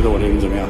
觉得我这人怎么样？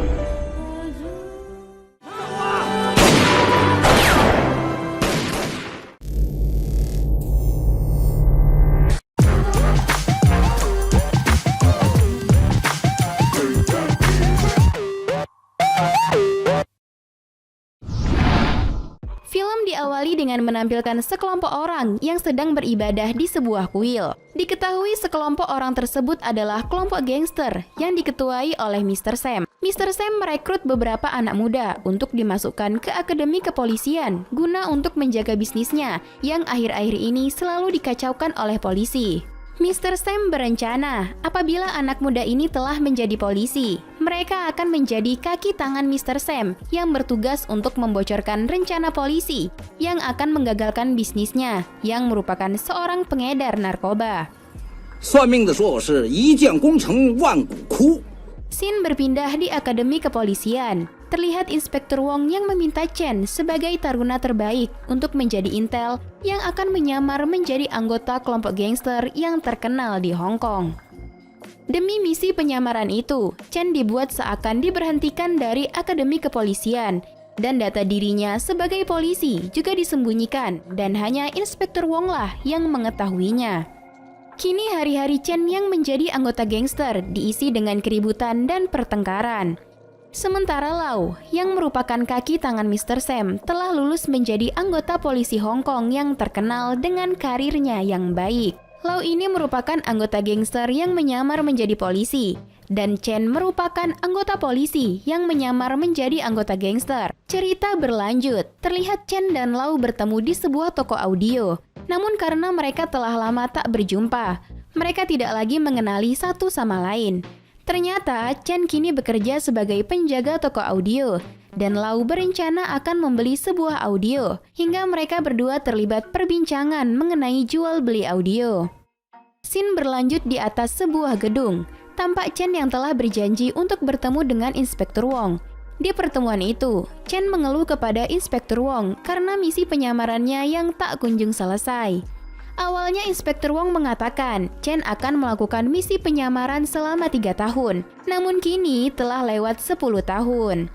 Film diawali dengan menampilkan sekelompok orang yang sedang beribadah di sebuah kuil. Diketahui sekelompok orang tersebut adalah kelompok gangster yang diketuai oleh Mr. Sam. Mr. Sam merekrut beberapa anak muda untuk dimasukkan ke akademi kepolisian guna untuk menjaga bisnisnya yang akhir-akhir ini selalu dikacaukan oleh polisi. Mr. Sam berencana apabila anak muda ini telah menjadi polisi, mereka akan menjadi kaki tangan Mr. Sam yang bertugas untuk membocorkan rencana polisi yang akan menggagalkan bisnisnya yang merupakan seorang pengedar narkoba. 算命的说我是一将功成万骨枯。 Scene berpindah di akademi kepolisian. Terlihat Inspektur Wong yang meminta Chen sebagai taruna terbaik untuk menjadi intel yang akan menyamar menjadi anggota kelompok gangster yang terkenal di Hong Kong. Demi misi penyamaran itu, Chen dibuat seakan diberhentikan dari akademi kepolisian dan data dirinya sebagai polisi juga disembunyikan dan hanya Inspektur Wong lah yang mengetahuinya. Kini hari-hari Chen yang menjadi anggota gangster diisi dengan keributan dan pertengkaran. Sementara Lau, yang merupakan kaki tangan Mr. Sam, telah lulus menjadi anggota polisi Hong Kong yang terkenal dengan karirnya yang baik. Lau ini merupakan anggota gangster yang menyamar menjadi polisi, dan Chen merupakan anggota polisi yang menyamar menjadi anggota gangster. Cerita berlanjut, terlihat Chen dan Lau bertemu di sebuah toko audio. Namun karena mereka telah lama tak berjumpa, mereka tidak lagi mengenali satu sama lain. Ternyata Chen kini bekerja sebagai penjaga toko audio dan Lau berencana akan membeli sebuah audio hingga mereka berdua terlibat perbincangan mengenai jual beli audio. Scene berlanjut di atas sebuah gedung. Tampak Chen yang telah berjanji untuk bertemu dengan Inspektur Wong. Di pertemuan itu, Chen mengeluh kepada Inspektur Wong karena misi penyamarannya yang tak kunjung selesai. Awalnya Inspektur Wong mengatakan Chen akan melakukan misi penyamaran selama 3 tahun, namun kini telah lewat 10 tahun.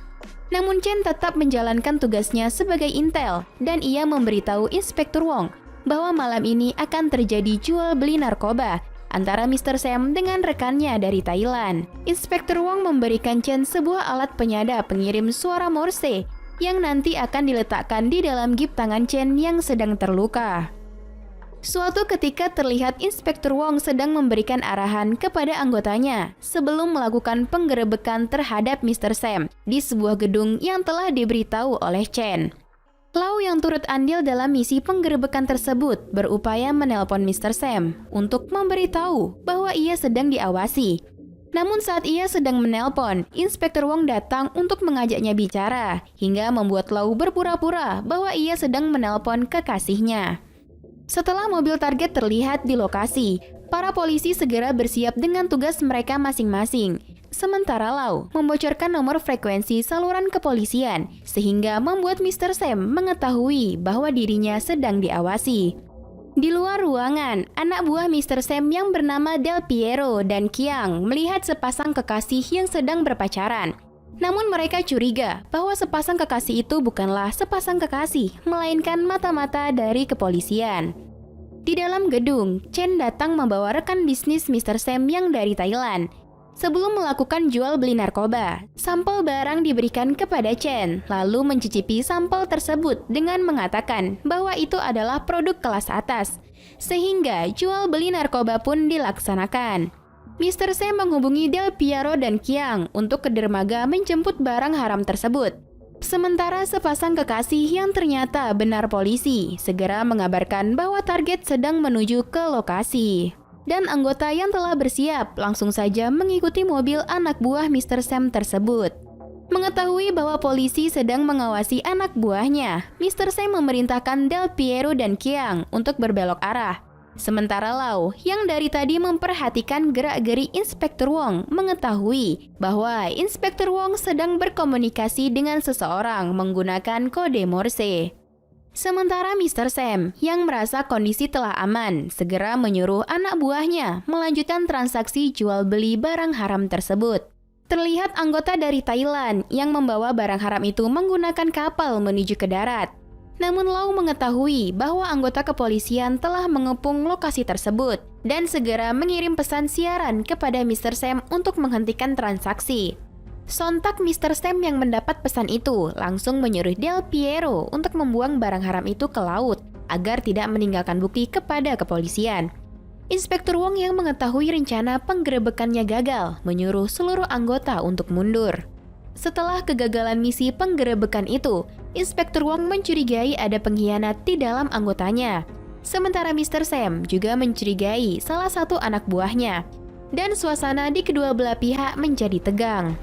Namun Chen tetap menjalankan tugasnya sebagai intel dan ia memberitahu Inspektur Wong bahwa malam ini akan terjadi jual beli narkoba antara Mr. Sam dengan rekannya dari Thailand. Inspektur Wong memberikan Chen sebuah alat penyadap pengirim suara Morse yang nanti akan diletakkan di dalam gip tangan Chen yang sedang terluka. Suatu ketika terlihat Inspektur Wong sedang memberikan arahan kepada anggotanya sebelum melakukan penggerebekan terhadap Mr. Sam di sebuah gedung yang telah diberitahu oleh Chen. Lau yang turut andil dalam misi penggerebekan tersebut berupaya menelpon Mr. Sam untuk memberitahu bahwa ia sedang diawasi. Namun saat ia sedang menelpon, Inspektur Wong datang untuk mengajaknya bicara hingga membuat Lau berpura-pura bahwa ia sedang menelpon kekasihnya. Setelah mobil target terlihat di lokasi, para polisi segera bersiap dengan tugas mereka masing-masing. Sementara Lau membocorkan nomor frekuensi saluran kepolisian, sehingga membuat Mr. Sam mengetahui bahwa dirinya sedang diawasi. Di luar ruangan, anak buah Mr. Sam yang bernama Del Piero dan Qiang melihat sepasang kekasih yang sedang berpacaran. Namun mereka curiga bahwa sepasang kekasih itu bukanlah sepasang kekasih, melainkan mata-mata dari kepolisian. Di dalam gedung, Chen datang membawa rekan bisnis Mr. Sam yang dari Thailand. Sebelum melakukan jual beli narkoba, sampel barang diberikan kepada Chen, lalu mencicipi sampel tersebut dengan mengatakan bahwa itu adalah produk kelas atas, sehingga jual beli narkoba pun dilaksanakan. Mr. Sam menghubungi Del Piero dan Qiang untuk ke dermaga menjemput barang haram tersebut. Sementara sepasang kekasih yang ternyata benar polisi segera mengabarkan bahwa target sedang menuju ke lokasi. Dan anggota yang telah bersiap langsung saja mengikuti mobil anak buah Mr. Sam tersebut. Mengetahui bahwa polisi sedang mengawasi anak buahnya, Mr. Sam memerintahkan Del Piero dan Qiang untuk berbelok arah. Sementara Lau, yang dari tadi memperhatikan gerak-gerik Inspektur Wong, mengetahui bahwa Inspektur Wong sedang berkomunikasi dengan seseorang menggunakan kode Morse. Sementara Mr. Sam, yang merasa kondisi telah aman, segera menyuruh anak buahnya melanjutkan transaksi jual beli barang haram tersebut. Terlihat anggota dari Thailand yang membawa barang haram itu menggunakan kapal menuju ke darat. Namun Lau mengetahui bahwa anggota kepolisian telah mengepung lokasi tersebut dan segera mengirim pesan siaran kepada Mr. Sam untuk menghentikan transaksi. Sontak Mr. Sam yang mendapat pesan itu langsung menyuruh Del Piero untuk membuang barang haram itu ke laut agar tidak meninggalkan bukti kepada kepolisian. Inspektur Wong yang mengetahui rencana penggerebekannya gagal menyuruh seluruh anggota untuk mundur. Setelah kegagalan misi penggerebekan itu, Inspektur Wong mencurigai ada pengkhianat di dalam anggotanya. Sementara Mr. Sam juga mencurigai salah satu anak buahnya. Dan suasana di kedua belah pihak menjadi tegang.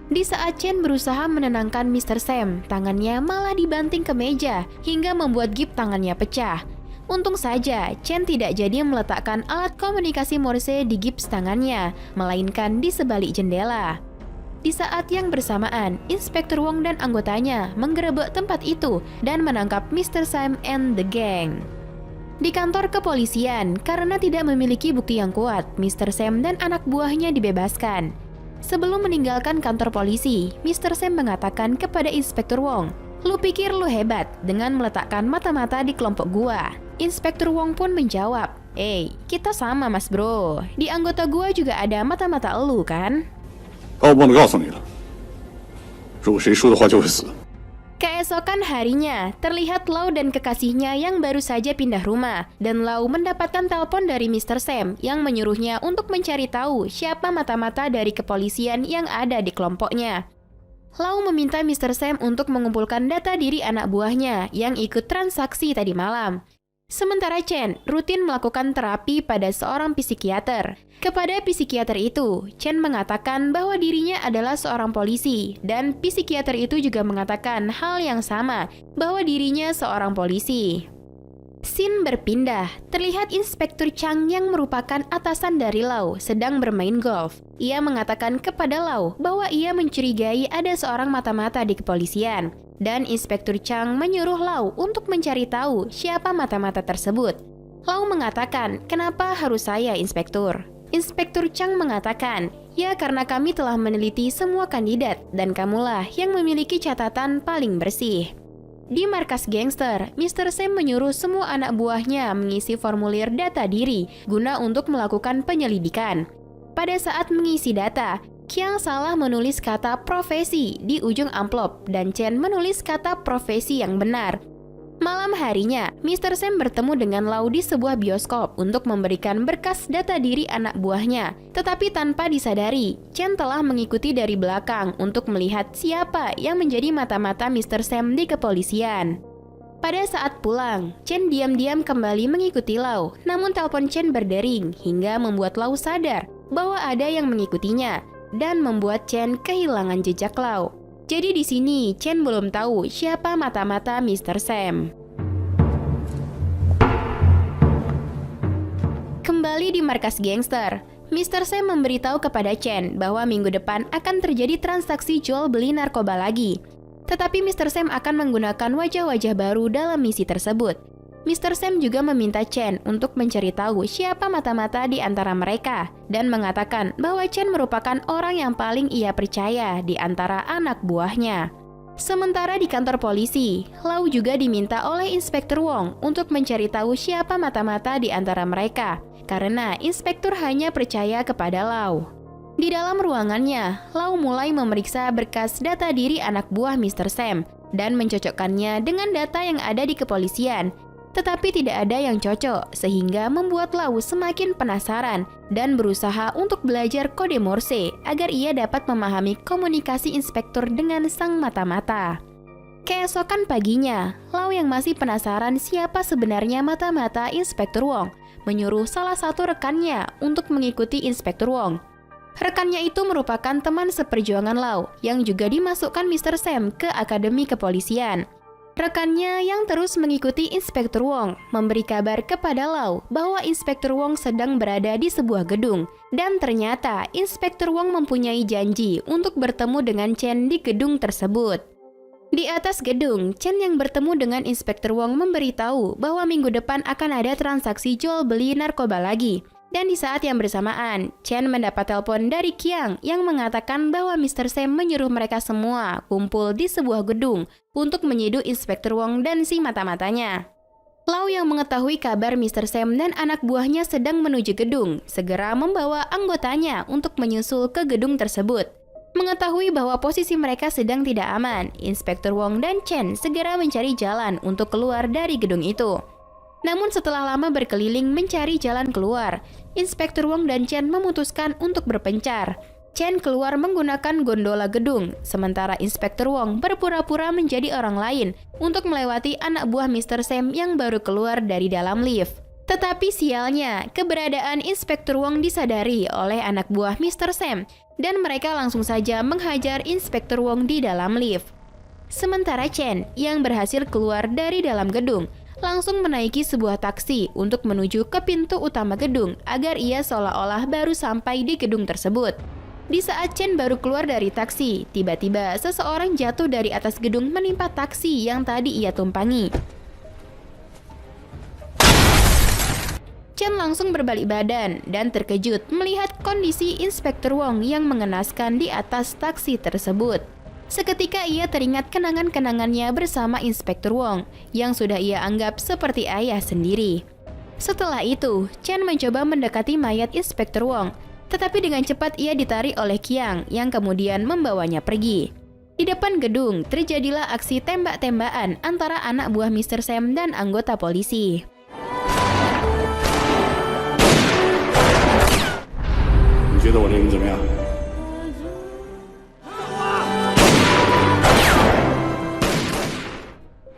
Di saat Chen berusaha menenangkan Mr. Sam, tangannya malah dibanting ke meja hingga membuat gip tangannya pecah. Untung saja, Chen tidak jadi meletakkan alat komunikasi Morse di gips tangannya, melainkan di sebalik jendela. Di saat yang bersamaan, Inspektur Wong dan anggotanya menggerebek tempat itu dan menangkap Mr. Sam and the gang. Di kantor kepolisian, karena tidak memiliki bukti yang kuat, Mr. Sam dan anak buahnya dibebaskan. Sebelum meninggalkan kantor polisi, Mr. Sam mengatakan kepada Inspektur Wong, "Lu pikir lu hebat dengan meletakkan mata-mata di kelompok gua?" Inspektur Wong pun menjawab, kita sama mas bro. Di anggota gua juga ada mata-mata elu kan?" Keesokan harinya, terlihat Lau dan kekasihnya yang baru saja pindah rumah, dan Lau mendapatkan telepon dari Mr. Sam yang menyuruhnya untuk mencari tahu siapa mata-mata dari kepolisian yang ada di kelompoknya. Lau meminta Mr. Sam untuk mengumpulkan data diri anak buahnya yang ikut transaksi tadi malam. Sementara Chen rutin melakukan terapi pada seorang psikiater. Kepada psikiater itu, Chen mengatakan bahwa dirinya adalah seorang polisi, dan psikiater itu juga mengatakan hal yang sama, bahwa dirinya seorang polisi. Scene berpindah, terlihat Inspektur Chang yang merupakan atasan dari Lau sedang bermain golf. Ia mengatakan kepada Lau bahwa ia mencurigai ada seorang mata-mata di kepolisian. Dan Inspektur Chang menyuruh Lau untuk mencari tahu siapa mata-mata tersebut. Lau mengatakan, "Kenapa harus saya, Inspektur?" Inspektur Chang mengatakan, "Ya karena kami telah meneliti semua kandidat dan kamulah yang memiliki catatan paling bersih." Di markas gangster, Mr. Sam menyuruh semua anak buahnya mengisi formulir data diri guna untuk melakukan penyelidikan. Pada saat mengisi data, Qiang salah menulis kata profesi di ujung amplop dan Chen menulis kata profesi yang benar. Malam harinya, Mr. Sam bertemu dengan Lau di sebuah bioskop untuk memberikan berkas data diri anak buahnya. Tetapi tanpa disadari, Chen telah mengikuti dari belakang untuk melihat siapa yang menjadi mata-mata Mr. Sam di kepolisian. Pada saat pulang, Chen diam-diam kembali mengikuti Lau, namun telepon Chen berdering hingga membuat Lau sadar bahwa ada yang mengikutinya dan membuat Chen kehilangan jejak Lau. Jadi di sini Chen belum tahu siapa mata-mata Mr. Sam. Kembali di markas gangster, Mr. Sam memberitahu kepada Chen bahwa minggu depan akan terjadi transaksi jual beli narkoba lagi. Tetapi Mr. Sam akan menggunakan wajah-wajah baru dalam misi tersebut. Mr. Sam juga meminta Chen untuk mencari tahu siapa mata-mata di antara mereka dan mengatakan bahwa Chen merupakan orang yang paling ia percaya di antara anak buahnya. Sementara di kantor polisi, Lau juga diminta oleh Inspektur Wong untuk mencari tahu siapa mata-mata di antara mereka karena Inspektur hanya percaya kepada Lau. Di dalam ruangannya, Lau mulai memeriksa berkas data diri anak buah Mr. Sam dan mencocokkannya dengan data yang ada di kepolisian. Tetapi tidak ada yang cocok, sehingga membuat Lau semakin penasaran dan berusaha untuk belajar kode Morse agar ia dapat memahami komunikasi inspektur dengan sang mata-mata. Keesokan paginya, Lau yang masih penasaran siapa sebenarnya mata-mata Inspektur Wong, menyuruh salah satu rekannya untuk mengikuti Inspektur Wong. Rekannya itu merupakan teman seperjuangan Lau yang juga dimasukkan Mr. Sam ke Akademi Kepolisian. Rekannya yang terus mengikuti Inspektur Wong memberi kabar kepada Lau bahwa Inspektur Wong sedang berada di sebuah gedung dan ternyata Inspektur Wong mempunyai janji untuk bertemu dengan Chen di gedung tersebut. Di atas gedung, Chen yang bertemu dengan Inspektur Wong memberitahu bahwa minggu depan akan ada transaksi jual beli narkoba lagi. Dan di saat yang bersamaan, Chen mendapat telepon dari Qiang yang mengatakan bahwa Mr. Sam menyuruh mereka semua kumpul di sebuah gedung untuk menyiduk Inspektur Wong dan si mata-matanya. Lau yang mengetahui kabar Mr. Sam dan anak buahnya sedang menuju gedung, segera membawa anggotanya untuk menyusul ke gedung tersebut. Mengetahui bahwa posisi mereka sedang tidak aman, Inspektur Wong dan Chen segera mencari jalan untuk keluar dari gedung itu. Namun setelah lama berkeliling mencari jalan keluar, Inspektur Wong dan Chen memutuskan untuk berpencar. Chen keluar menggunakan gondola gedung, sementara Inspektur Wong berpura-pura menjadi orang lain untuk melewati anak buah Mr. Sam yang baru keluar dari dalam lift. Tetapi sialnya, keberadaan Inspektur Wong disadari oleh anak buah Mr. Sam dan mereka langsung saja menghajar Inspektur Wong di dalam lift. Sementara Chen yang berhasil keluar dari dalam gedung langsung menaiki sebuah taksi untuk menuju ke pintu utama gedung agar ia seolah-olah baru sampai di gedung tersebut. Di saat Chen baru keluar dari taksi, tiba-tiba seseorang jatuh dari atas gedung menimpa taksi yang tadi ia tumpangi. Chen langsung berbalik badan dan terkejut melihat kondisi Inspektur Wong yang mengenaskan di atas taksi tersebut. Seketika ia teringat kenangan-kenangannya bersama Inspektur Wong yang sudah ia anggap seperti ayah sendiri. Setelah itu, Chen mencoba mendekati mayat Inspektur Wong, tetapi dengan cepat ia ditarik oleh Qiang yang kemudian membawanya pergi. Di depan gedung, terjadilah aksi tembak-tembakan antara anak buah Mr. Sam dan anggota polisi.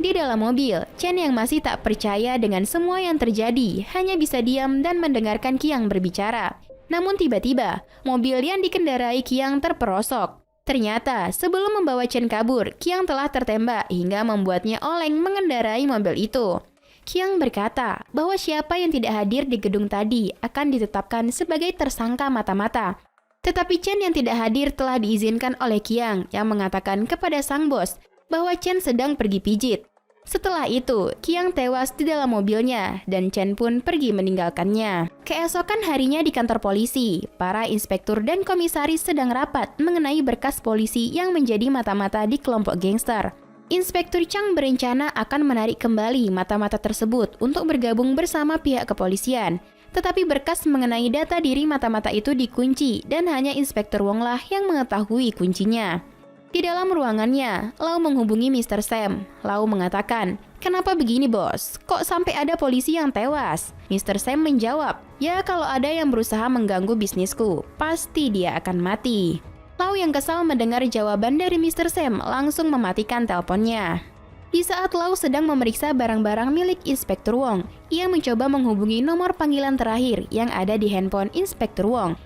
Di dalam mobil, Chen yang masih tak percaya dengan semua yang terjadi hanya bisa diam dan mendengarkan Qiang berbicara. Namun tiba-tiba, mobil yang dikendarai Qiang terperosok. Ternyata, sebelum membawa Chen kabur, Qiang telah tertembak hingga membuatnya oleng mengendarai mobil itu. Qiang berkata bahwa siapa yang tidak hadir di gedung tadi akan ditetapkan sebagai tersangka mata-mata. Tetapi Chen yang tidak hadir telah diizinkan oleh Qiang yang mengatakan kepada sang bos bahwa Chen sedang pergi pijit. Setelah itu, Qiang tewas di dalam mobilnya dan Chen pun pergi meninggalkannya. Keesokan harinya di kantor polisi, para inspektur dan komisaris sedang rapat mengenai berkas polisi yang menjadi mata-mata di kelompok gangster. Inspektur Chang berencana akan menarik kembali mata-mata tersebut untuk bergabung bersama pihak kepolisian. Tetapi berkas mengenai data diri mata-mata itu dikunci dan hanya Inspektur Wong lah yang mengetahui kuncinya. Di dalam ruangannya, Lau menghubungi Mr. Sam. Lau mengatakan, "Kenapa begini bos? Kok sampai ada polisi yang tewas?" Mr. Sam menjawab, "Ya kalau ada yang berusaha mengganggu bisnisku, pasti dia akan mati." Lau yang kesal mendengar jawaban dari Mr. Sam langsung mematikan teleponnya. Di saat Lau sedang memeriksa barang-barang milik Inspektur Wong, ia mencoba menghubungi nomor panggilan terakhir yang ada di handphone Inspektur Wong.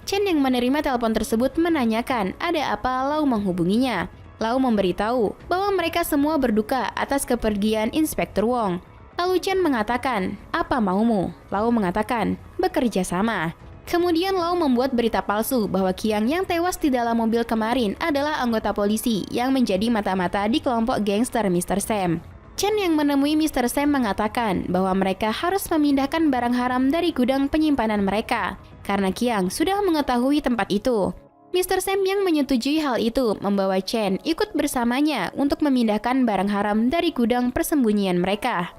Chen yang menerima telepon tersebut menanyakan ada apa Lau menghubunginya. Lau memberitahu bahwa mereka semua berduka atas kepergian Inspektur Wong. Lalu Chen mengatakan, "Apa maumu?" Lau mengatakan, "Bekerja sama." Kemudian Lau membuat berita palsu bahwa Qiang yang tewas di dalam mobil kemarin adalah anggota polisi yang menjadi mata-mata di kelompok gangster Mr. Sam. Chen yang menemui Mr. Sam mengatakan bahwa mereka harus memindahkan barang haram dari gudang penyimpanan mereka karena Qiang sudah mengetahui tempat itu. Mr. Sam yang menyetujui hal itu membawa Chen ikut bersamanya untuk memindahkan barang haram dari gudang persembunyian mereka.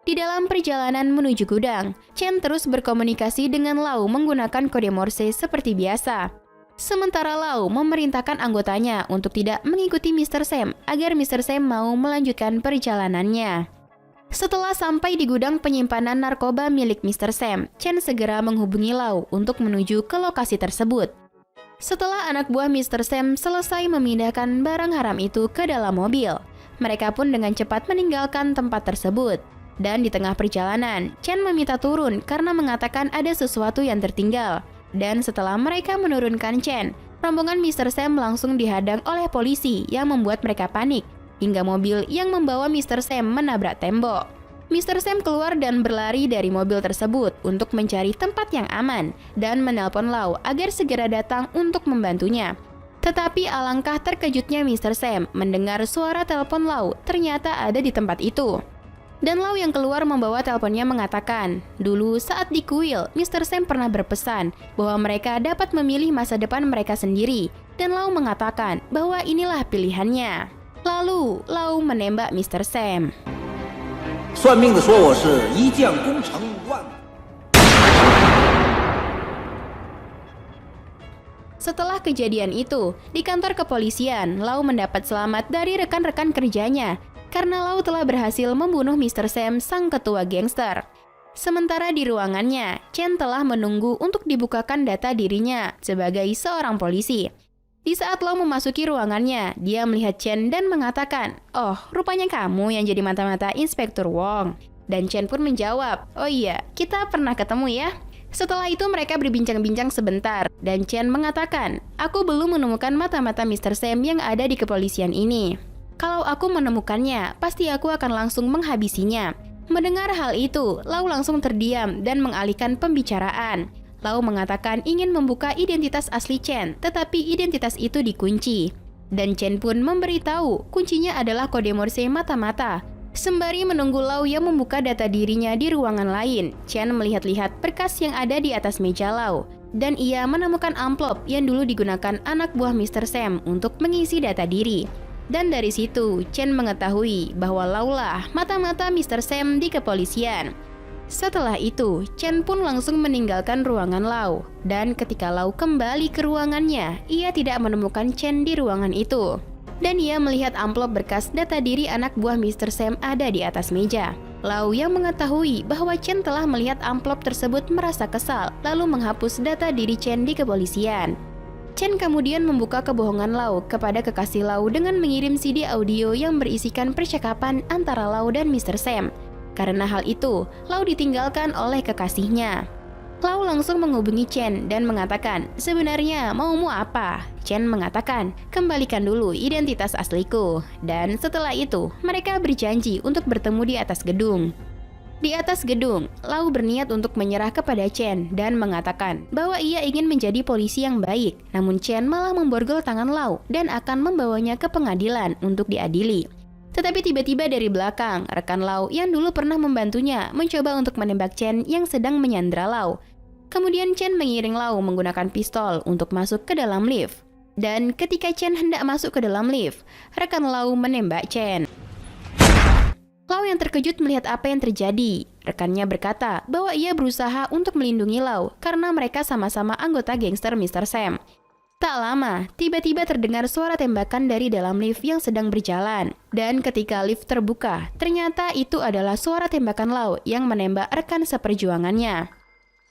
Di dalam perjalanan menuju gudang, Chen terus berkomunikasi dengan Lau menggunakan kode Morse seperti biasa. Sementara Lau memerintahkan anggotanya untuk tidak mengikuti Mr. Sam agar Mr. Sam mau melanjutkan perjalanannya. Setelah sampai di gudang penyimpanan narkoba milik Mr. Sam, Chen segera menghubungi Lau untuk menuju ke lokasi tersebut. Setelah anak buah Mr. Sam selesai memindahkan barang haram itu ke dalam mobil, mereka pun dengan cepat meninggalkan tempat tersebut. Dan di tengah perjalanan, Chen meminta turun karena mengatakan ada sesuatu yang tertinggal. Dan setelah mereka menurunkan Chen, rombongan Mr. Sam langsung dihadang oleh polisi yang membuat mereka panik, hingga mobil yang membawa Mr. Sam menabrak tembok. Mr. Sam keluar dan berlari dari mobil tersebut untuk mencari tempat yang aman dan menelpon Lau agar segera datang untuk membantunya. Tetapi alangkah terkejutnya Mr. Sam mendengar suara telepon Lau ternyata ada di tempat itu. Dan Lau yang keluar membawa teleponnya mengatakan, dulu saat di kuil, Mr. Sam pernah berpesan bahwa mereka dapat memilih masa depan mereka sendiri. Dan Lau mengatakan bahwa inilah pilihannya. Lalu, Lau menembak Mr. Sam. 算命的说我是一将功成万。 Setelah kejadian itu, di kantor kepolisian, Lau mendapat selamat dari rekan-rekan kerjanya karena Lau telah berhasil membunuh Mr. Sam, sang ketua gangster. Sementara di ruangannya, Chen telah menunggu untuk dibukakan data dirinya sebagai seorang polisi. Di saat Lau memasuki ruangannya, dia melihat Chen dan mengatakan, "Oh, rupanya kamu yang jadi mata-mata Inspektur Wong." Dan Chen pun menjawab, "Oh iya, kita pernah ketemu ya." Setelah itu mereka berbincang-bincang sebentar, dan Chen mengatakan, "Aku belum menemukan mata-mata Mr. Sam yang ada di kepolisian ini. Kalau aku menemukannya, pasti aku akan langsung menghabisinya." Mendengar hal itu, Lau langsung terdiam dan mengalihkan pembicaraan. Lau mengatakan ingin membuka identitas asli Chen, tetapi identitas itu dikunci. Dan Chen pun memberitahu kuncinya adalah kode Morse mata-mata. Sembari menunggu Lau yang membuka data dirinya di ruangan lain, Chen melihat-lihat berkas yang ada di atas meja Lau. Dan ia menemukan amplop yang dulu digunakan anak buah Mr. Sam untuk mengisi data diri. Dan dari situ, Chen mengetahui bahwa Lau lah mata-mata Mr. Sam di kepolisian. Setelah itu, Chen pun langsung meninggalkan ruangan Lau. Dan ketika Lau kembali ke ruangannya, ia tidak menemukan Chen di ruangan itu. Dan ia melihat amplop berkas data diri anak buah Mr. Sam ada di atas meja. Lau yang mengetahui bahwa Chen telah melihat amplop tersebut merasa kesal, lalu menghapus data diri Chen di kepolisian. Chen kemudian membuka kebohongan Lau kepada kekasih Lau dengan mengirim CD audio yang berisikan percakapan antara Lau dan Mr. Sam. Karena hal itu, Lau ditinggalkan oleh kekasihnya. Lau langsung menghubungi Chen dan mengatakan, "Sebenarnya maumu apa?" Chen mengatakan, "Kembalikan dulu identitas asliku." Dan setelah itu, mereka berjanji untuk bertemu di atas gedung. Di atas gedung, Lau berniat untuk menyerah kepada Chen dan mengatakan bahwa ia ingin menjadi polisi yang baik. Namun Chen malah memborgol tangan Lau dan akan membawanya ke pengadilan untuk diadili. Tetapi tiba-tiba dari belakang, rekan Lau yang dulu pernah membantunya mencoba untuk menembak Chen yang sedang menyandra Lau. Kemudian Chen mengiring Lau menggunakan pistol untuk masuk ke dalam lift. Dan ketika Chen hendak masuk ke dalam lift, rekan Lau menembak Chen. Lau yang terkejut melihat apa yang terjadi. Rekannya berkata bahwa ia berusaha untuk melindungi Lau karena mereka sama-sama anggota gangster Mr. Sam. Tak lama, tiba-tiba terdengar suara tembakan dari dalam lift yang sedang berjalan. Dan ketika lift terbuka, ternyata itu adalah suara tembakan Lau yang menembak rekan seperjuangannya.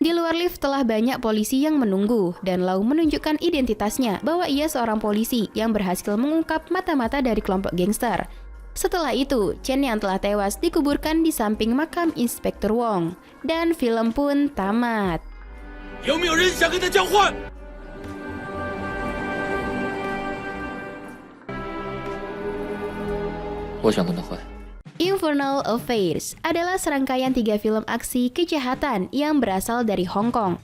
Di luar lift telah banyak polisi yang menunggu, dan Lau menunjukkan identitasnya bahwa ia seorang polisi yang berhasil mengungkap mata-mata dari kelompok gangster. Setelah itu, Chen yang telah tewas dikuburkan di samping makam Inspektur Wong. Dan film pun tamat. 有没有人想跟他交换？ 我想跟他换。 Infernal Affairs adalah serangkaian 3 film aksi kejahatan yang berasal dari Hong Kong.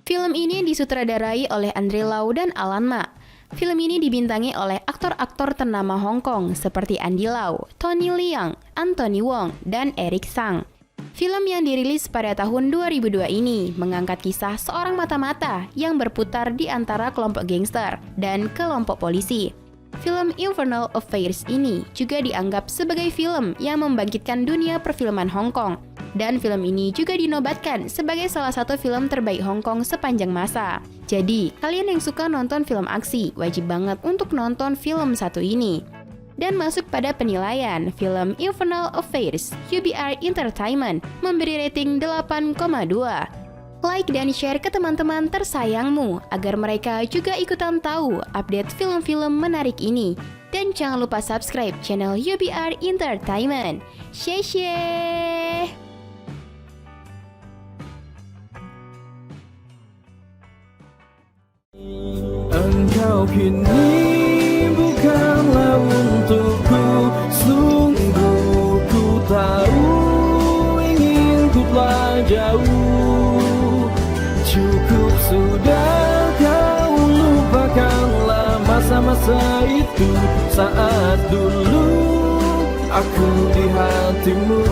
Film ini disutradarai oleh Andre Lau dan Alan Ma. Film ini dibintangi oleh aktor-aktor ternama Hong Kong seperti Andy Lau, Tony Leung, Anthony Wong, dan Eric Tsang. Film yang dirilis pada tahun 2002 ini mengangkat kisah seorang mata-mata yang berputar di antara kelompok gangster dan kelompok polisi. Film Infernal Affairs ini juga dianggap sebagai film yang membangkitkan dunia perfilman Hong Kong. Dan film ini juga dinobatkan sebagai salah satu film terbaik Hong Kong sepanjang masa. Jadi, kalian yang suka nonton film aksi, wajib banget untuk nonton film satu ini. Dan masuk pada penilaian, film Infernal Affairs, UBR Entertainment memberi rating 8,2. Like dan share ke teman-teman tersayangmu agar mereka juga ikutan tahu update film-film menarik ini. Dan jangan lupa subscribe channel UBR Entertainment. Xie. Engkau kini bukanlah untukku, sungguh ku tahu ingin ku telah jauh. Cukup sudah kau lupakanlah masa-masa itu saat dulu aku di hatimu.